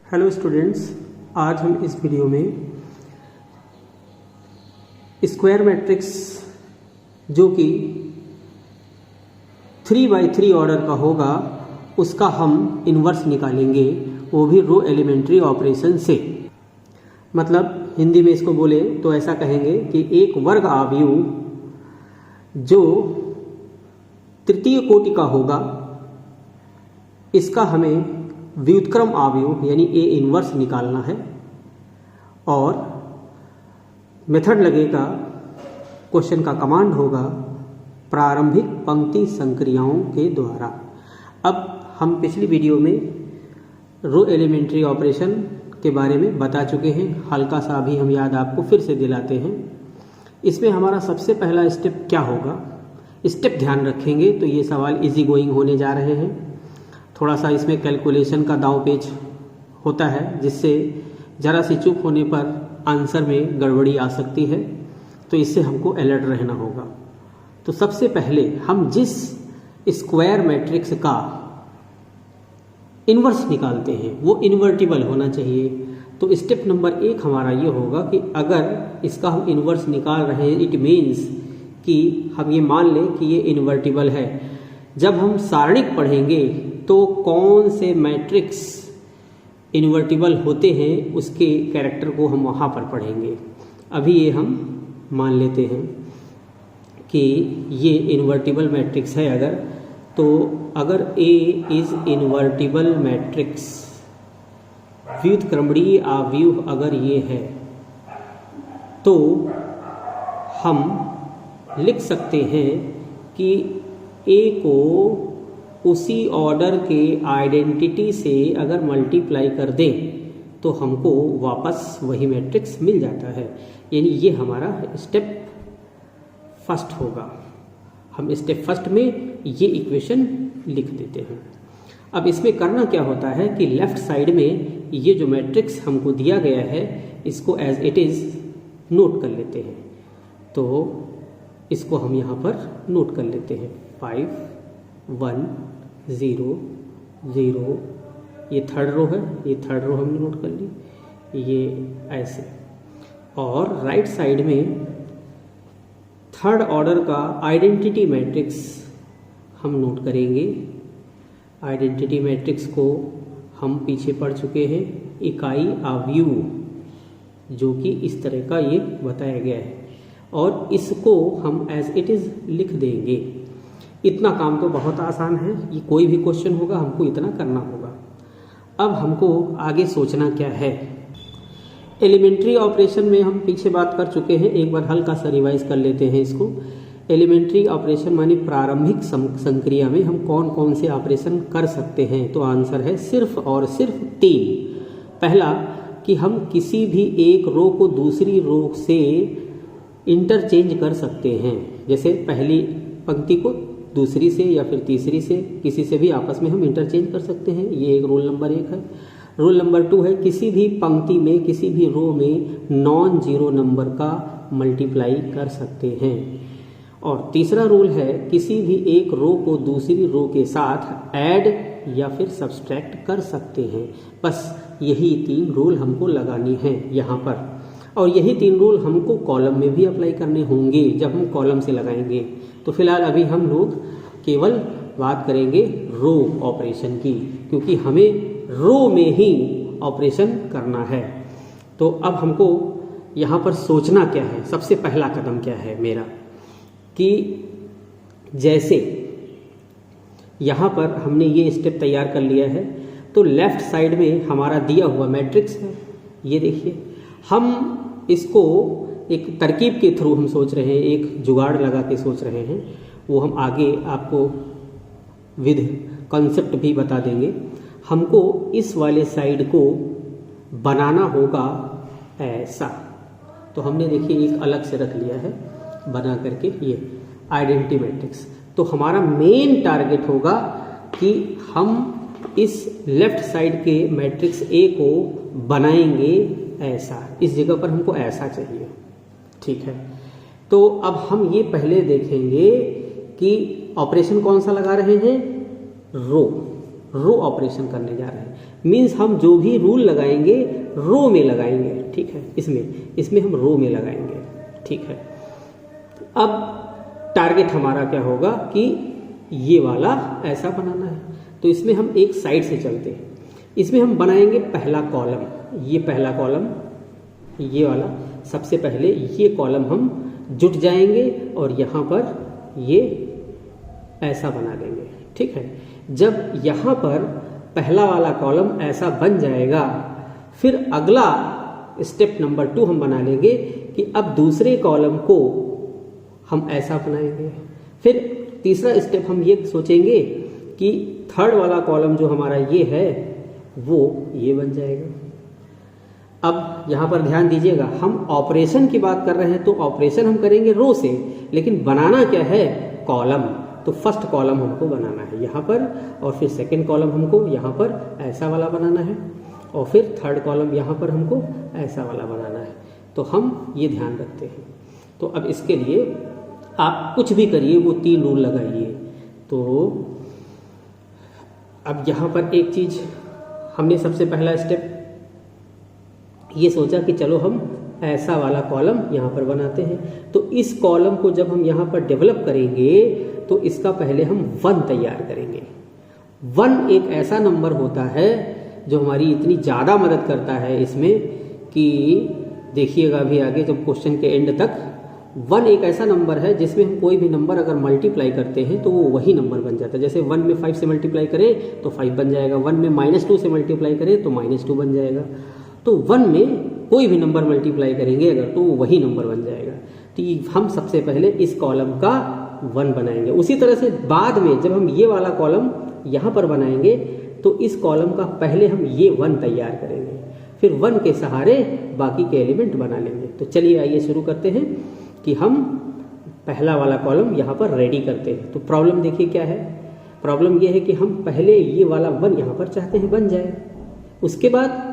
Hello students, आज हम इस वीडियो में स्क्वायर मैट्रिक्स जो कि 3x3 ऑर्डर का होगा उसका हम इन्वर्स निकालेंगे, वो भी रो एलिमेंट्री ऑपरेशन से। मतलब हिंदी में इसको बोले तो ऐसा कहेंगे कि एक वर्ग आव्यूह जो तृतीय कोटि का होगा इसका हमें व्युत्क्रम आव्यूह यानी ए इन्वर्स निकालना है और मेथड लगेगा, क्वेश्चन का कमांड होगा प्रारंभिक पंक्ति संक्रियाओं के द्वारा। अब हम पिछली वीडियो में रो एलिमेंट्री ऑपरेशन के बारे में बता चुके हैं, हल्का सा अभी हम याद आपको फिर से दिलाते हैं। इसमें हमारा सबसे पहला स्टेप क्या होगा, स्टेप ध्यान रखेंगे तो ये सवाल इजी गोइंग होने जा रहे हैं। थोड़ा सा इसमें कैलकुलेशन का दांव पेच होता है जिससे ज़रा सी चूक होने पर आंसर में गड़बड़ी आ सकती है, तो इससे हमको अलर्ट रहना होगा। तो सबसे पहले हम जिस स्क्वायर मैट्रिक्स का इन्वर्स निकालते हैं वो इन्वर्टिबल होना चाहिए। तो स्टेप नंबर 1 हमारा ये होगा कि अगर इसका हम इन्वर्स निकाल रहे हैं, इट मीन्स कि हम ये मान लें कि ये इन्वर्टिबल है। जब हम सारणिक पढ़ेंगे तो कौन से मैट्रिक्स इन्वर्टिबल होते हैं उसके कैरेक्टर को हम वहाँ पर पढ़ेंगे। अभी ये हम मान लेते हैं कि ये इन्वर्टिबल मैट्रिक्स है अगर A इज इन्वर्टिबल मैट्रिक्स, व्युत्क्रमणीय आव्यूह अगर ये है तो हम लिख सकते हैं कि A को उसी ऑर्डर के आइडेंटिटी से अगर मल्टीप्लाई कर दें तो हमको वापस वही मैट्रिक्स मिल जाता है। यानी ये हमारा स्टेप फर्स्ट होगा। हम स्टेप फर्स्ट में ये इक्वेशन लिख देते हैं। अब इसमें करना क्या होता है कि लेफ्ट साइड में ये जो मैट्रिक्स हमको दिया गया है इसको एज इट इज़ नोट कर लेते हैं। तो इसको हम यहाँ पर नोट कर लेते हैं 5 1 0 0। ये थर्ड रो है, ये थर्ड रो हमने नोट कर ली, ये ऐसे। और राइट साइड में थर्ड ऑर्डर का आइडेंटिटी मैट्रिक्स हम नोट करेंगे। आइडेंटिटी मैट्रिक्स को हम पीछे पढ़ चुके हैं, इकाई आव्यूह, जो कि इस तरह का ये बताया गया है और इसको हम एज इट इज़ लिख देंगे। इतना काम तो बहुत आसान है, ये कोई भी क्वेश्चन होगा हमको इतना करना होगा। अब हमको आगे सोचना क्या है। एलिमेंट्री ऑपरेशन में हम पीछे बात कर चुके हैं, एक बार हल्का सा रिवाइज कर लेते हैं इसको। एलिमेंट्री ऑपरेशन माने प्रारंभिक संक्रिया में हम कौन कौन से ऑपरेशन कर सकते हैं, तो आंसर है सिर्फ और सिर्फ 3। पहला कि हम किसी भी एक रो को दूसरी रो से इंटरचेंज कर सकते हैं, जैसे पहली पंक्ति को दूसरी से या फिर तीसरी से किसी से भी आपस में हम इंटरचेंज कर सकते हैं। ये एक रूल नंबर 1 है। रूल नंबर 2 है किसी भी पंक्ति में किसी भी रो में नॉन जीरो नंबर का मल्टीप्लाई कर सकते हैं। और तीसरा रूल है किसी भी एक रो को दूसरी रो के साथ ऐड या फिर सब्सट्रैक्ट कर सकते हैं। बस यही 3 रूल हमको लगानी है यहाँ पर, और यही 3 रूल हमको कॉलम में भी अप्लाई करने होंगे जब हम कॉलम से लगाएंगे। तो फिलहाल अभी हम लोग केवल बात करेंगे रो ऑपरेशन की, क्योंकि हमें रो में ही ऑपरेशन करना है। तो अब हमको यहाँ पर सोचना क्या है, सबसे पहला कदम क्या है मेरा, कि जैसे यहाँ पर हमने ये स्टेप तैयार कर लिया है तो लेफ्ट साइड में हमारा दिया हुआ मैट्रिक्स है, ये देखिए। हम इसको एक तरकीब के थ्रू हम सोच रहे हैं, एक जुगाड़ लगा के सोच रहे हैं, वो हम आगे आपको विद कॉन्सेप्ट भी बता देंगे। हमको इस वाले साइड को बनाना होगा ऐसा। तो हमने देखिए एक अलग से रख लिया है बना करके ये आइडेंटिटी मैट्रिक्स। तो हमारा मेन टारगेट होगा कि हम इस लेफ्ट साइड के मैट्रिक्स ए को बनाएंगे ऐसा। इस जगह पर हमको ऐसा चाहिए, ठीक है। तो अब हम ये पहले देखेंगे कि ऑपरेशन कौन सा लगा रहे हैं, रो ऑपरेशन करने जा रहे हैं। मीन्स हम जो भी रूल लगाएंगे रो में लगाएंगे, ठीक है, इसमें हम रो में लगाएंगे, ठीक है। अब टारगेट हमारा क्या होगा कि ये वाला ऐसा बनाना है, तो इसमें हम एक साइड से चलते हैं। इसमें हम बनाएंगे पहला कॉलम, ये पहला कॉलम, ये वाला सबसे पहले ये कॉलम हम जुट जाएंगे और यहाँ पर ये ऐसा बना देंगे, ठीक है। जब यहाँ पर पहला वाला कॉलम ऐसा बन जाएगा, फिर अगला स्टेप नंबर 2 हम बना लेंगे कि अब दूसरे कॉलम को हम ऐसा बनाएंगे। फिर तीसरा स्टेप हम ये सोचेंगे कि थर्ड वाला कॉलम जो हमारा ये है वो ये बन जाएगा। अब यहाँ पर ध्यान दीजिएगा, हम ऑपरेशन की बात कर रहे हैं तो ऑपरेशन हम करेंगे रो से, लेकिन बनाना क्या है, कॉलम। तो फर्स्ट कॉलम हमको बनाना है यहाँ पर, और फिर सेकंड कॉलम हमको यहाँ पर ऐसा वाला बनाना है, और फिर थर्ड कॉलम यहाँ पर हमको ऐसा वाला बनाना है। तो हम ये ध्यान रखते हैं। तो अब इसके लिए आप कुछ भी करिए, वो 3 रूल लगाइए। तो अब यहाँ पर एक चीज़ हमने सबसे पहला स्टेप ये सोचा कि चलो हम ऐसा वाला कॉलम यहाँ पर बनाते हैं। तो इस कॉलम को जब हम यहाँ पर डेवलप करेंगे तो इसका पहले हम 1 तैयार करेंगे। 1 एक ऐसा नंबर होता है जो हमारी इतनी ज़्यादा मदद करता है इसमें कि देखिएगा अभी आगे जब क्वेश्चन के एंड तक, 1 एक ऐसा नंबर है जिसमें हम कोई भी नंबर अगर मल्टीप्लाई करते हैं तो वो वही नंबर बन जाता है। जैसे 1 में 5 से मल्टीप्लाई करें तो 5 बन जाएगा, 1 में -2 से मल्टीप्लाई करें तो -2 बन जाएगा। तो 1 में कोई भी नंबर मल्टीप्लाई करेंगे अगर तो वही नंबर बन जाएगा। तो हम सबसे पहले इस कॉलम का 1 बनाएंगे। उसी तरह से बाद में जब हम ये वाला कॉलम यहाँ पर बनाएंगे तो इस कॉलम का पहले हम ये 1 तैयार करेंगे, फिर 1 के सहारे बाकी के एलिमेंट बना लेंगे। तो चलिए आइए शुरू करते हैं कि हम पहला वाला कॉलम यहाँ पर रेडी करते हैं। तो प्रॉब्लम देखिए क्या है। प्रॉब्लम ये है कि हम पहले ये वाला 1 यहाँ पर चाहते हैं बन जाए, उसके बाद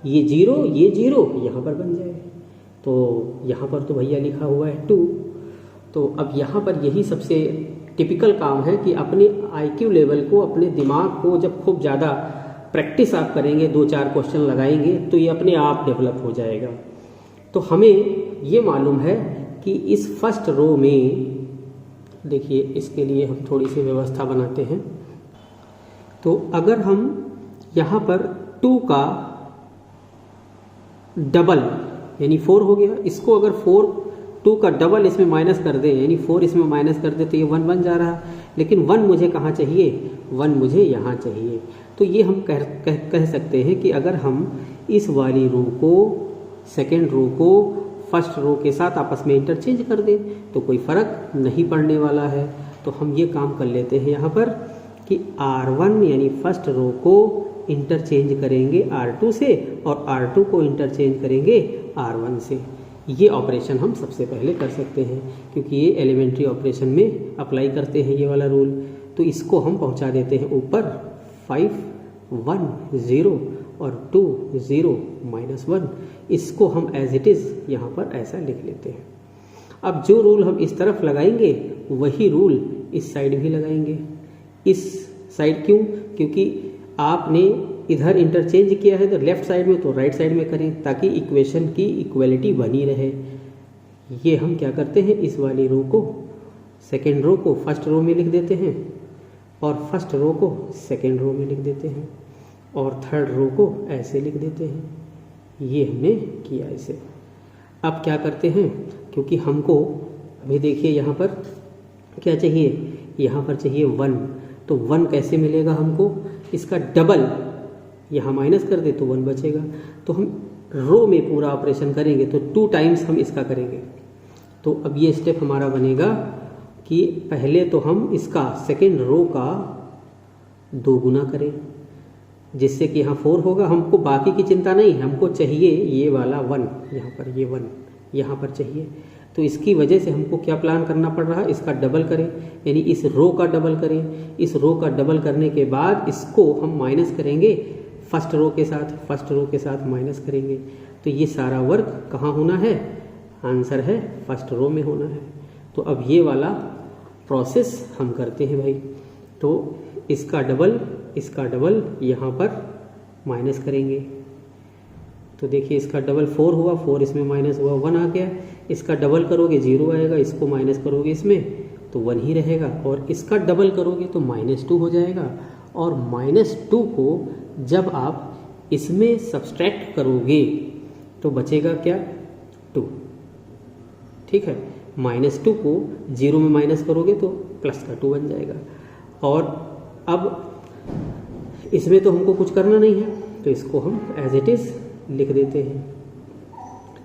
ये 0 यहाँ पर बन जाए। तो यहाँ पर तो भैया लिखा हुआ है 2। तो अब यहाँ पर यही सबसे टिपिकल काम है कि अपने IQ लेवल को, अपने दिमाग को जब खूब ज़्यादा प्रैक्टिस आप करेंगे, 2-4 क्वेश्चन लगाएंगे तो ये अपने आप डेवलप हो जाएगा। तो हमें ये मालूम है कि इस फर्स्ट रो में, देखिए इसके लिए हम थोड़ी सी व्यवस्था बनाते हैं। तो अगर हम यहाँ पर 2 का डबल यानी 4 हो गया, इसको अगर 2 का डबल इसमें माइनस कर दे यानी 4 इसमें माइनस कर दे तो ये 1 बन जा रहा है। लेकिन 1 मुझे कहाँ चाहिए, 1 मुझे यहाँ चाहिए। तो ये हम कह सकते हैं कि अगर हम इस वाली रो को, सेकेंड रो को फर्स्ट रो के साथ आपस में इंटरचेंज कर दें तो कोई फ़र्क नहीं पड़ने वाला है। तो हम ये काम कर लेते हैं यहाँ पर कि R1 यानी फर्स्ट रो को इंटरचेंज करेंगे R2 से और R2 को इंटरचेंज करेंगे R1 से। ये ऑपरेशन हम सबसे पहले कर सकते हैं क्योंकि ये एलिमेंट्री ऑपरेशन में अप्लाई करते हैं ये वाला रूल। तो इसको हम पहुंचा देते हैं ऊपर 5 1 0 और 2 0 -1। इसको हम एज इट इज़ यहाँ पर ऐसा लिख लेते हैं। अब जो रूल हम इस तरफ लगाएंगे वही रूल इस साइड भी लगाएंगे। इस साइड क्यों, क्योंकि आपने इधर इंटरचेंज किया है तो लेफ्ट साइड में, तो राइट साइड में करें ताकि इक्वेशन की इक्वलिटी बनी रहे। ये हम क्या करते हैं, इस वाली रो को, सेकेंड रो को फर्स्ट रो में लिख देते हैं और फर्स्ट रो को सेकेंड रो में लिख देते हैं और थर्ड रो को ऐसे लिख देते हैं। ये हमने किया इसे। अब क्या करते हैं, क्योंकि हमको अभी देखिए यहाँ पर क्या चाहिए, यहाँ पर चाहिए 1। तो 1 कैसे मिलेगा हमको, इसका डबल यहाँ माइनस कर दे तो 1 बचेगा। तो हम रो में पूरा ऑपरेशन करेंगे तो 2 टाइम्स हम इसका करेंगे। तो अब ये स्टेप हमारा बनेगा कि पहले तो हम इसका सेकेंड रो का 2 गुना करें जिससे कि यहाँ 4 होगा। हमको बाकी की चिंता नहीं, हमको चाहिए ये वाला 1, यहाँ पर ये 1 यहाँ पर चाहिए। तो इसकी वजह से हमको क्या प्लान करना पड़ रहा है, इसका डबल करें यानी इस रो का डबल करें। इस रो का डबल करने के बाद इसको हम माइनस करेंगे फर्स्ट रो के साथ, फर्स्ट रो के साथ माइनस करेंगे। तो ये सारा वर्क कहाँ होना है, आंसर है फर्स्ट रो में होना है। तो अब ये वाला प्रोसेस हम करते हैं भाई। तो इसका डबल यहाँ पर माइनस करेंगे तो देखिए इसका डबल 4 हुआ, 4 इसमें माइनस हुआ 1 आ गया। इसका डबल करोगे 0 आएगा, इसको माइनस करोगे इसमें तो 1 ही रहेगा, और इसका डबल करोगे तो -2 हो जाएगा। और -2 को जब आप इसमें सब्सट्रैक्ट करोगे तो बचेगा क्या, 2। ठीक है, -2 को 0 में माइनस करोगे तो प्लस का 2 बन जाएगा। और अब इसमें तो हमको कुछ करना नहीं है, तो इसको हम एज इट इज़ लिख देते हैं।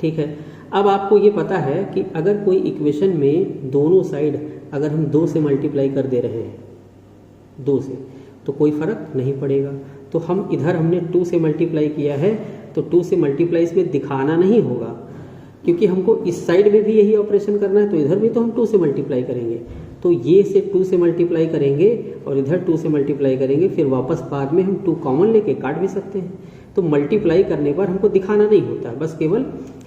ठीक है, अब आपको ये पता है कि अगर कोई इक्वेशन में दोनों साइड अगर हम 2 से मल्टीप्लाई कर दे रहे हैं 2 से, तो कोई फ़र्क नहीं पड़ेगा। तो हम इधर हमने 2 से मल्टीप्लाई किया है, तो 2 से मल्टीप्लाई इसमें दिखाना नहीं होगा, क्योंकि हमको इस साइड में भी यही ऑपरेशन करना है, तो इधर भी तो हम 2 से मल्टीप्लाई करेंगे। तो ये से 2 से मल्टीप्लाई करेंगे और इधर 2 से मल्टीप्लाई करेंगे, फिर वापस बाद में हम 2 कॉमन लेके काट भी सकते हैं। तो मल्टीप्लाई करने पर हमको दिखाना नहीं होता, बस केवल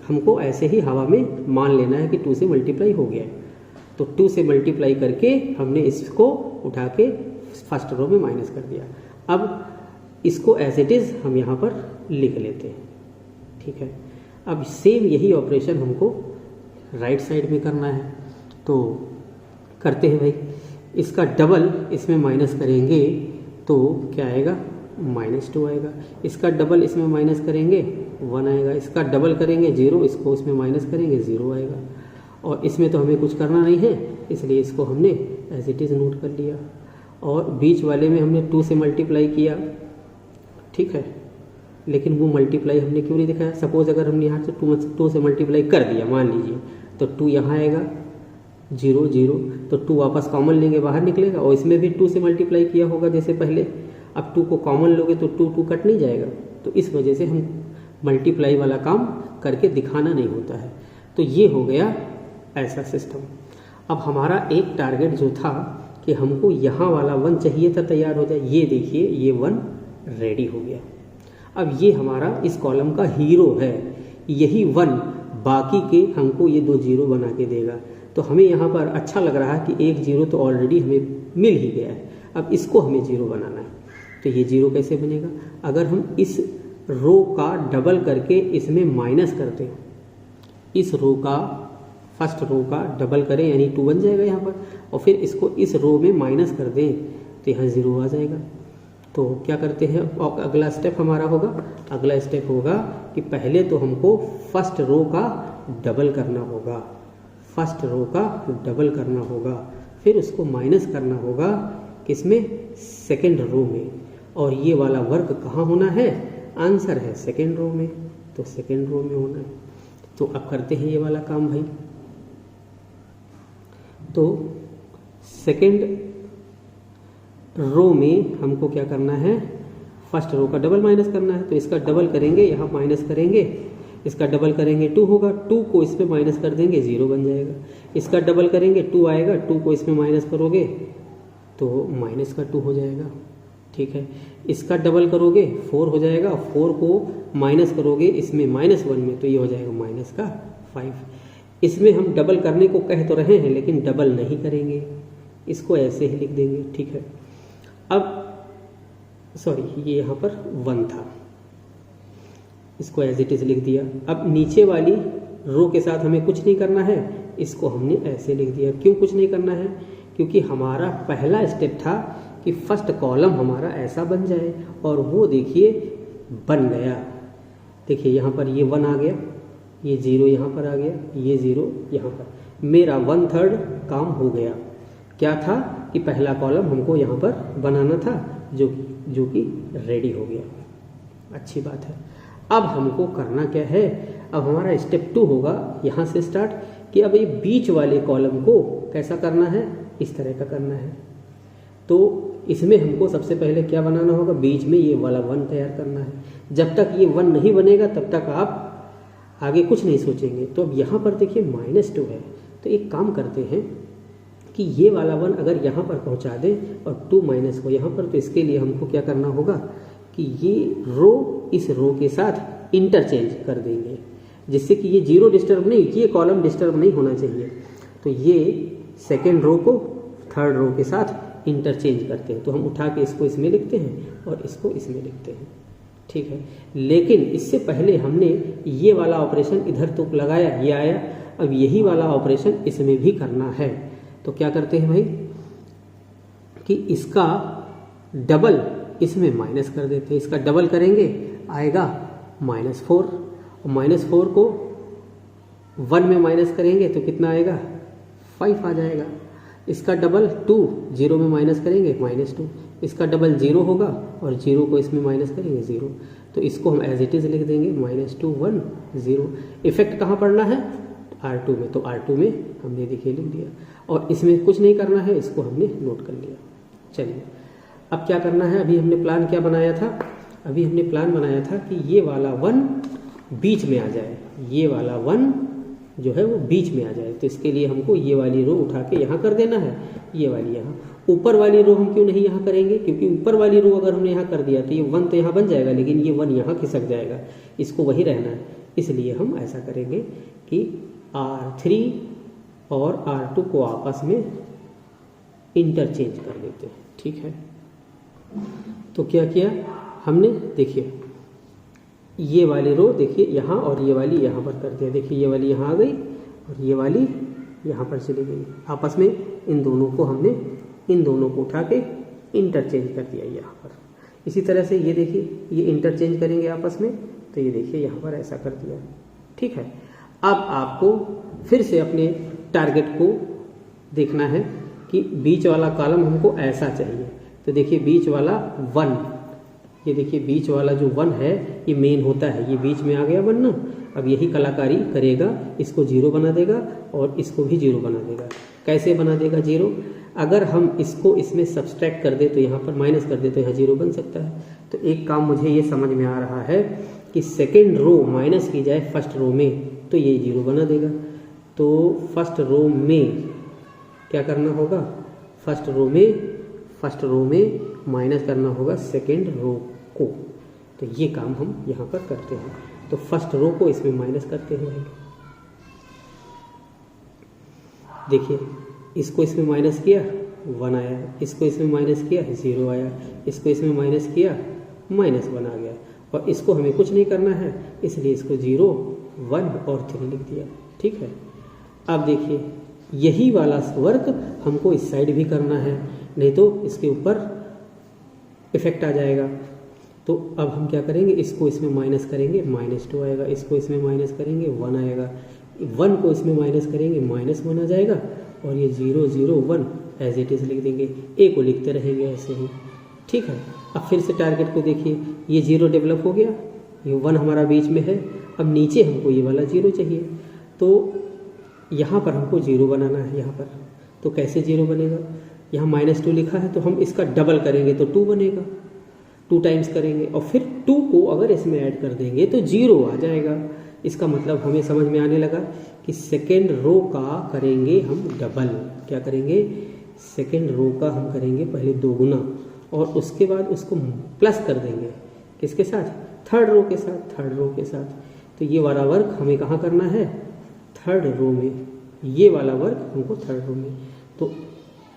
हमको ऐसे ही हवा में मान लेना है कि 2 से मल्टीप्लाई हो गया। तो 2 से मल्टीप्लाई करके हमने इसको उठा के फर्स्ट रो में माइनस कर दिया। अब इसको एज इट इज़ हम यहाँ पर लिख लेते हैं। ठीक है, अब सेम यही ऑपरेशन हमको राइट साइड में करना है, तो करते हैं भाई। इसका डबल इसमें माइनस करेंगे तो क्या आएगा, -2 आएगा। इसका डबल इसमें माइनस करेंगे 1 आएगा। इसका डबल करेंगे 0, इसको इसमें माइनस करेंगे 0 आएगा। और इसमें तो हमें कुछ करना नहीं है, इसलिए इसको हमने एज इट इज़ नोट कर लिया। और बीच वाले में हमने 2 से मल्टीप्लाई किया, ठीक है, लेकिन वो मल्टीप्लाई हमने क्यों नहीं दिखाया। सपोज अगर हमने यहाँ से 2 से मल्टीप्लाई कर दिया मान लीजिए, तो 2 यहाँ आएगा 0 0, तो 2 वापस कॉमन लेंगे बाहर निकलेगा, और इसमें भी 2 से मल्टीप्लाई किया होगा जैसे पहले। अब 2 को कॉमन लोगे तो 2 कट नहीं जाएगा, तो इस वजह से हम मल्टीप्लाई वाला काम करके दिखाना नहीं होता है। तो ये हो गया ऐसा सिस्टम। अब हमारा एक टारगेट जो था कि हमको यहाँ वाला 1 चाहिए था तैयार हो जाए, ये देखिए ये 1 रेडी हो गया। अब ये हमारा इस कॉलम का हीरो है, यही 1 बाकी के हमको ये 2 0 बना के देगा। तो हमें यहाँ पर अच्छा लग रहा है कि एक 0 तो ऑलरेडी हमें मिल ही गया है, अब इसको हमें 0 बनाना है। तो ये 0 कैसे बनेगा, अगर हम इस रो का डबल करके इसमें माइनस करते हैं, इस रो का फर्स्ट रो का डबल करें यानी 2 बन जाएगा यहाँ पर, और फिर इसको इस रो में माइनस कर दें तो यहाँ 0 आ जाएगा। तो क्या करते हैं, अगला स्टेप हमारा होगा, अगला स्टेप होगा कि पहले तो हमको फर्स्ट रो का डबल करना होगा, फर्स्ट रो का डबल करना होगा, फिर उसको माइनस करना होगा किसमें, सेकेंड रो में। और ये वाला वर्क कहाँ होना है, आंसर है सेकेंड रो में, तो सेकेंड रो में होना है। तो अब करते हैं ये वाला काम भाई। तो सेकेंड रो में हमको क्या करना है, फर्स्ट रो का डबल माइनस करना है। तो इसका डबल करेंगे, यहाँ माइनस करेंगे, इसका डबल करेंगे 2 होगा, 2 को इसमें माइनस कर देंगे 0 बन जाएगा। इसका डबल करेंगे 2 आएगा, 2 को इसमें माइनस करोगे तो माइनस का 2 हो जाएगा। ठीक है, इसका डबल करोगे 4 हो जाएगा, 4 को माइनस करोगे इसमें -1 में तो ये हो जाएगा माइनस का 5। इसमें हम डबल करने को कह तो रहे हैं लेकिन डबल नहीं करेंगे, इसको ऐसे ही लिख देंगे। ठीक है, अब सॉरी ये यहाँ पर 1 था, इसको एज इट इज़ लिख दिया। अब नीचे वाली रो के साथ हमें कुछ नहीं करना है, इसको हमने ऐसे लिख दिया। क्यों कुछ नहीं करना है, क्योंकि हमारा पहला स्टेप था कि फर्स्ट कॉलम हमारा ऐसा बन जाए, और वो देखिए बन गया। देखिए यहाँ पर ये 1 आ गया, ये 0 यहाँ पर आ गया, ये 0 यहाँ पर, मेरा 1/3 काम हो गया। क्या था कि पहला कॉलम हमको यहाँ पर बनाना था, जो कि रेडी हो गया। अच्छी बात है। अब हमको करना क्या है, अब हमारा स्टेप 2 होगा यहाँ से स्टार्ट कि अब ये बीच वाले कॉलम को कैसा करना है, इस तरह का करना है। तो इसमें हमको सबसे पहले क्या बनाना होगा, बीच में ये वाला 1 तैयार करना है। जब तक ये 1 नहीं बनेगा तब तक आप आगे कुछ नहीं सोचेंगे। तो अब यहाँ पर देखिए -2 है, तो एक काम करते हैं कि ये वाला 1 अगर यहाँ पर पहुँचा दें और 2 माइनस को यहाँ पर, तो इसके लिए हमको क्या करना होगा कि ये रो इस रो के साथ इंटरचेंज कर देंगे, जिससे कि ये 0 डिस्टर्ब नहीं, ये कॉलम डिस्टर्ब नहीं होना चाहिए। तो ये सेकेंड रो को थर्ड रो के साथ इंटरचेंज करते हैं। तो हम उठा के इसको इसमें लिखते हैं और इसको इसमें लिखते हैं, ठीक है। लेकिन इससे पहले हमने ये वाला ऑपरेशन इधर तो लगाया, ये आया, अब यही वाला ऑपरेशन इसमें भी करना है। तो क्या करते हैं भाई कि इसका डबल इसमें माइनस कर देते हैं। इसका डबल करेंगे आएगा -4, और -4 को 1 में माइनस करेंगे तो कितना आएगा 5 आ जाएगा। इसका डबल 2 0 में माइनस करेंगे -2, इसका डबल 0 होगा और 0 को इसमें माइनस करेंगे 0। तो इसको हम एज इट इज़ लिख देंगे -2 1 0। इफेक्ट कहाँ पड़ना है R2 में, तो R2 में हमने देखिए लिख दिया, और इसमें कुछ नहीं करना है, इसको हमने नोट कर लिया। चलिए अब क्या करना है, अभी हमने प्लान क्या बनाया था, अभी हमने प्लान बनाया था कि ये वाला 1 बीच में आ जाए, ये वाला 1 जो है वो बीच में आ जाए। तो इसके लिए हमको ये वाली रो उठा के यहाँ कर देना है, ये वाली यहाँ। ऊपर वाली रो हम क्यों नहीं यहाँ करेंगे, क्योंकि ऊपर वाली रो अगर हमने यहाँ कर दिया तो ये 1 तो यहाँ बन जाएगा, लेकिन ये 1 यहाँ खिसक जाएगा, इसको वही रहना है। इसलिए हम ऐसा करेंगे कि R3 और R2 को आपस में इंटरचेंज कर देते हैं, ठीक है। तो क्या किया हमने, देखिए ये वाली रो देखिए यहाँ और ये वाली यहाँ पर कर दिया। देखिए ये वाली यहाँ आ गई और ये वाली यहाँ पर चली गई। आपस में इन दोनों को हमने, इन दोनों को उठा के इंटरचेंज कर दिया यहाँ पर। इसी तरह से ये देखिए ये इंटरचेंज करेंगे आपस में, तो ये देखिए यहाँ पर ऐसा कर दिया, ठीक है। अब आपको फिर से अपने टारगेट को देखना है कि बीच वाला कॉलम हमको ऐसा चाहिए। तो देखिए बीच वाला 1, ये देखिए बीच वाला जो 1 है ये मेन होता है, ये बीच में आ गया 1 ना। अब यही कलाकारी करेगा, इसको 0 बना देगा और इसको भी 0 बना देगा। कैसे बना देगा 0, अगर हम इसको इसमें सब्सट्रैक्ट कर दे तो यहाँ पर माइनस कर दे तो यहाँ 0 बन सकता है। तो एक काम मुझे ये समझ में आ रहा है कि सेकेंड रो माइनस की जाए फर्स्ट रो में तो ये 0 बना देगा। तो फर्स्ट रो में क्या करना होगा, फर्स्ट रो में माइनस करना होगा सेकेंड रो को। तो ये काम हम यहाँ पर करते हैं। तो फर्स्ट रो को इसमें माइनस करते हैं। देखिए इसको इसमें माइनस किया 1 आया, इसको इसमें माइनस किया 0 आया, इसको इसमें माइनस किया -1 आ गया। और इसको हमें कुछ नहीं करना है, इसलिए इसको 0 1 और 3 लिख दिया, ठीक है। अब देखिए यही वाला वर्क हमको इस साइड भी करना है, नहीं तो इसके ऊपर इफेक्ट आ जाएगा। तो अब हम क्या करेंगे, इसको इसमें माइनस करेंगे -2 आएगा, इसको इसमें माइनस करेंगे 1 आएगा, 1 को इसमें माइनस करेंगे -1 आ जाएगा, और ये 0 0 1 एज इट इज़ लिख देंगे। ए को लिखते रहेंगे ऐसे ही, ठीक है। अब फिर से टारगेट को देखिए, ये 0 डेवलप हो गया, ये 1 हमारा बीच में है। अब नीचे हमको ये वाला 0 चाहिए, तो यहाँ पर हमको 0 बनाना है यहाँ पर। तो कैसे 0 बनेगा, यहाँ -2 लिखा है तो हम इसका डबल करेंगे तो 2 बनेगा, 2 टाइम्स करेंगे और फिर 2 को अगर इसमें ऐड कर देंगे तो 0 आ जाएगा। इसका मतलब हमें समझ में आने लगा कि सेकेंड रो का करेंगे हम डबल। क्या करेंगे, सेकेंड रो का हम करेंगे पहले 2 गुना और उसके बाद उसको प्लस कर देंगे किसके साथ, थर्ड रो के साथ। तो ये वाला वर्क हमें कहाँ करना है, थर्ड रो में। ये वाला वर्क हमको थर्ड रो में। तो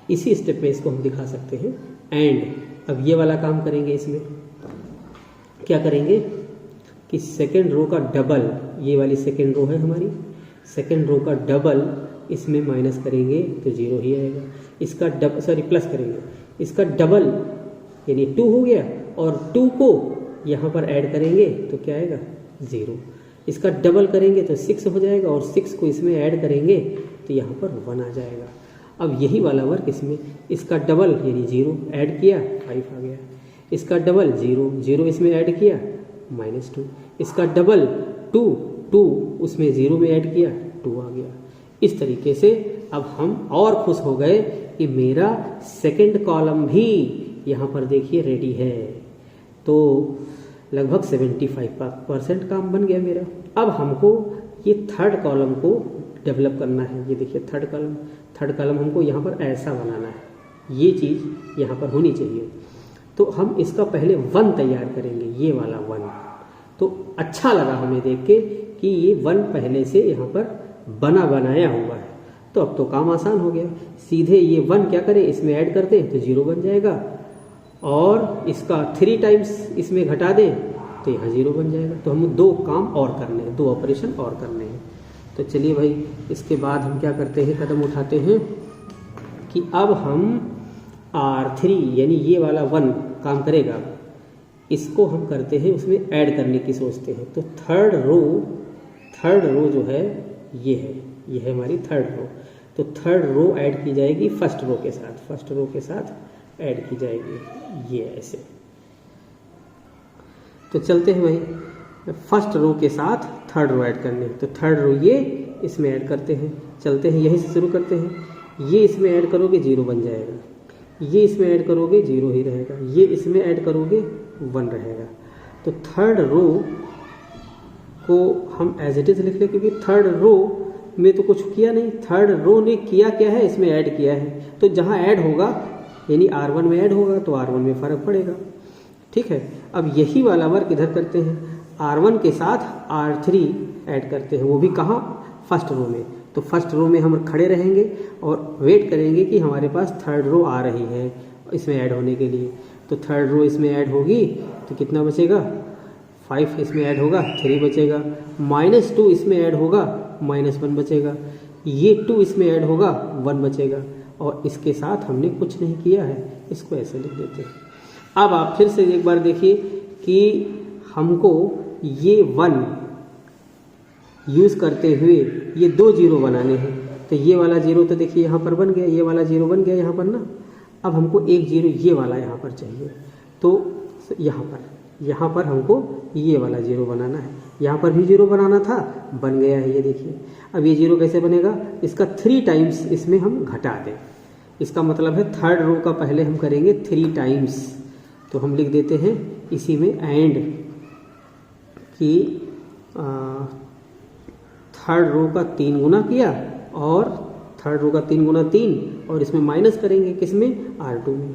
इसी स्टेप में इसको हम दिखा सकते हैं। एंड अब ये वाला काम करेंगे, इसमें क्या करेंगे कि सेकेंड रो का डबल, ये वाली सेकेंड रो है हमारी, सेकेंड रो का डबल इसमें माइनस करेंगे तो 0 ही आएगा। इसका प्लस करेंगे, इसका डबल यानी 2 हो गया और 2 को यहाँ पर ऐड करेंगे तो क्या आएगा 0। इसका डबल करेंगे तो 6 हो जाएगा और 6 को इसमें ऐड करेंगे तो यहाँ पर 1 आ जाएगा। अब यही वाला वर्क इसमें, इसका डबल यानी 0 ऐड किया 5 आ गया, इसका डबल 0 इसमें ऐड किया -2, इसका डबल 2 उसमें 0 में ऐड किया 2 आ गया। इस तरीके से अब हम और खुश हो गए कि मेरा सेकंड कॉलम भी यहाँ पर देखिए रेडी है। तो लगभग 75% काम बन गया मेरा। अब हमको ये थर्ड कॉलम को डेवलप करना है। ये देखिए थर्ड कॉलम हमको यहाँ पर ऐसा बनाना है, ये चीज़ यहाँ पर होनी चाहिए। तो हम इसका पहले 1 तैयार करेंगे, ये वाला 1। तो अच्छा लगा हमें देख के कि ये 1 पहले से यहाँ पर बनाया हुआ है। तो अब तो काम आसान हो गया, सीधे ये 1 क्या करें इसमें ऐड कर दें तो 0 बन जाएगा, और इसका 3 टाइम्स इसमें घटा दें तो यहाँ 0 बन जाएगा। तो हम 2 काम और करने हैं, 2 ऑपरेशन और करने हैं। तो चलिए भाई, इसके बाद हम क्या करते हैं, कदम उठाते हैं कि अब हम R3 यानी ये वाला 1 काम करेगा, इसको हम करते हैं उसमें ऐड करने की सोचते हैं। तो थर्ड रो जो है ये है हमारी थर्ड रो। तो थर्ड रो ऐड की जाएगी फर्स्ट रो के साथ ऐड की जाएगी, ये ऐसे। तो चलते हैं भाई फर्स्ट रो के साथ थर्ड रो ऐड करने। तो थर्ड रो ये इसमें ऐड करते हैं, चलते हैं यहीं से शुरू करते हैं। ये इसमें ऐड करोगे 0 बन जाएगा, ये इसमें ऐड करोगे 0 ही रहेगा, ये इसमें ऐड करोगे 1 रहेगा। तो थर्ड रो को हम एज इट इज लिख लें, क्योंकि थर्ड रो में तो कुछ किया नहीं, थर्ड रो ने किया क्या है, इसमें ऐड किया है। तो जहाँ ऐड होगा यानी R1 में ऐड होगा तो R1 में फ़र्क पड़ेगा, ठीक है। अब यही वाला वर्क इधर करते हैं, R1 के साथ R3 ऐड करते हैं, वो भी कहाँ, फर्स्ट रो में। तो फर्स्ट रो में हम खड़े रहेंगे और वेट करेंगे कि हमारे पास थर्ड रो आ रही है इसमें ऐड होने के लिए। तो थर्ड रो इसमें ऐड होगी तो कितना बचेगा, 5 इसमें ऐड होगा 3 बचेगा, -2 इसमें ऐड होगा -1 बचेगा, ये 2 इसमें ऐड होगा 1 बचेगा। और इसके साथ हमने कुछ नहीं किया है, इसको ऐसे लिख देते हैं। अब आप फिर से एक बार देखिए कि हमको ये 1 यूज़ करते हुए ये 2 0 बनाने हैं। तो ये वाला 0 तो देखिए यहाँ पर बन गया, ये वाला 0 बन गया यहाँ पर ना। अब हमको एक 0 ये वाला यहाँ पर चाहिए, तो यहाँ पर हमको ये वाला 0 बनाना है। यहाँ पर भी 0 बनाना था, बन गया है, ये देखिए। अब ये 0 कैसे बनेगा, इसका 3 टाइम्स इसमें हम घटा दें। इसका मतलब है थर्ड रो का पहले हम करेंगे 3 टाइम्स। तो हम लिख देते हैं इसी में एंड कि थर्ड रो का 3 गुना किया, और थर्ड रो का 3 गुना 3, और इसमें माइनस करेंगे किसमें, R2 में।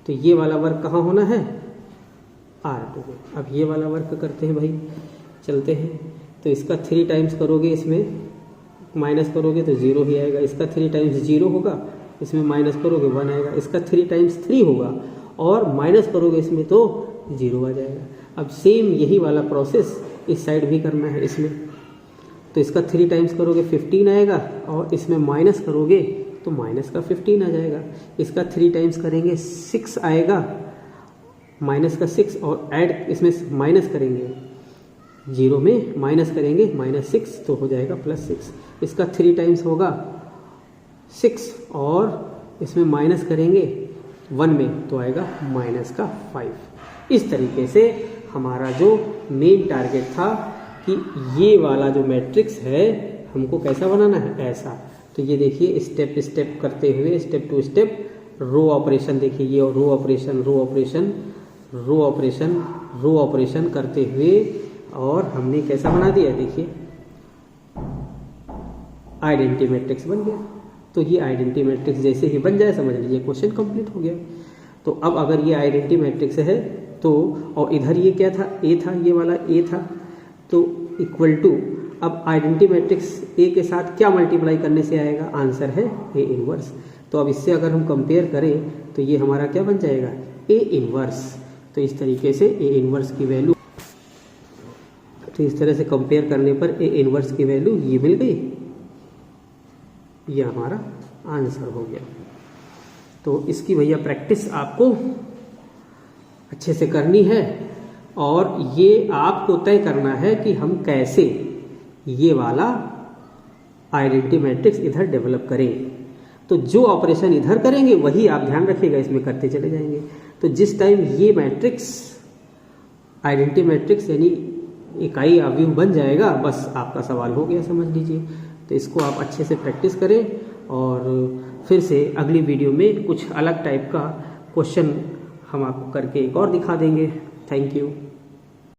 तो ये वाला वर्क कहाँ होना है, R2 में। अब ये वाला वर्क करते हैं भाई, चलते हैं। तो इसका 3 टाइम्स करोगे, इसमें माइनस करोगे तो 0 ही आएगा। इसका 3 टाइम्स 0 होगा, इसमें माइनस करोगे 1 आएगा। इसका 3 टाइम्स 3 होगा और माइनस करोगे इसमें तो 0 आ जाएगा। अब सेम यही वाला प्रोसेस इस साइड भी करना है इसमें। तो इसका 3 टाइम्स करोगे 15 आएगा, और इसमें माइनस करोगे तो माइनस का 15 आ जाएगा। इसका 3 टाइम्स करेंगे 6 आएगा, माइनस का 6, और ऐड इसमें माइनस करेंगे 0 में माइनस करेंगे -6 तो हो जाएगा +6। इसका 3 टाइम्स होगा 6, और इसमें माइनस करेंगे 1 में तो आएगा -5। इस तरीके से हमारा जो मेन टारगेट था कि ये वाला जो मैट्रिक्स है हमको कैसा बनाना है, ऐसा। तो ये देखिए स्टेप स्टेप करते हुए, step to step row operation, देखिए ये row operation row operation row operation row operation करते हुए, और हमने कैसा बना दिया, देखिए आइडेंटिटी मैट्रिक्स बन गया। तो ये आइडेंटिटी मैट्रिक्स जैसे ही बन जाए समझ लीजिए क्वेश्चन कंप्लीट हो गया। तो अब अगर ये आइडेंटिटी मैट्रिक्स है तो, और इधर ये क्या था, ए था, ये वाला ए था, तो इक्वल टू, अब आइडेंटिटी मैट्रिक्स ए के साथ क्या मल्टीप्लाई करने से आएगा, आंसर है ए इनवर्स। तो अब इससे अगर हम कंपेयर करें तो ये हमारा क्या बन जाएगा, ए इनवर्स। तो इस तरीके से ए इनवर्स की वैल्यू, तो इस तरह से कंपेयर करने पर ए इनवर्स की वैल्यू ये मिल गई, ये हमारा आंसर हो गया। तो इसकी भैया प्रैक्टिस आपको अच्छे से करनी है, और ये आपको तय करना है कि हम कैसे ये वाला आइडेंटिटी मैट्रिक्स इधर डेवलप करें। तो जो ऑपरेशन इधर करेंगे वही आप ध्यान रखिएगा, इसमें करते चले जाएंगे। तो जिस टाइम ये मैट्रिक्स आइडेंटिटी मैट्रिक्स यानी इकाई अवयव बन जाएगा, बस आपका सवाल हो गया, समझ लीजिए। तो इसको आप अच्छे से प्रैक्टिस करें, और फिर से अगली वीडियो में कुछ अलग टाइप का क्वेश्चन हम आपको करके एक और दिखा देंगे। Thank you.